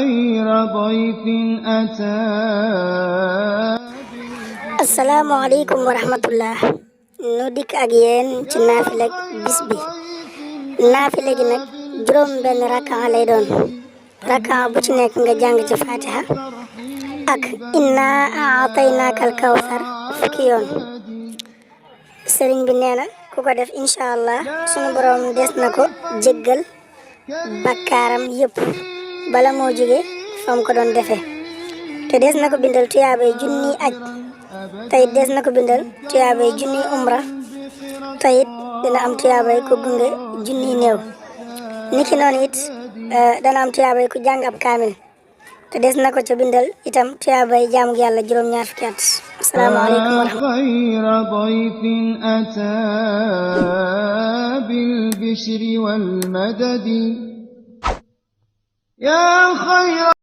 خير ضيف أتى. asalaamaaleykum wa rahmatullah nu dikk ak yéen ci naafila bis bi. naafila gi nag juróom benn rakka lay doon. rakka bu ci nekk nga jàng ci fatiha ak inna aataynaakal kawsar fukki yoon. sëriñ bi nee na ku ko def incha allah sunu borom des na ko jéggal bakkaaram yëpp bala moo jóge fam ko doon defee te des na ko bindal tuyaabay junni aj tayit des na ko bindal tuyaabay junni umra tayit dina am tuyaabay ku gunge junni néew niki noonu it dana am tuyaabay ku jàng ab kaamil te des na ko ca bindal itam tuyaabay jaamu yàlla juróom-ñaar fukki at. asalaamaaleykum wa rahmatulah. خير ضيف أتى بالبشر والمدد يا خير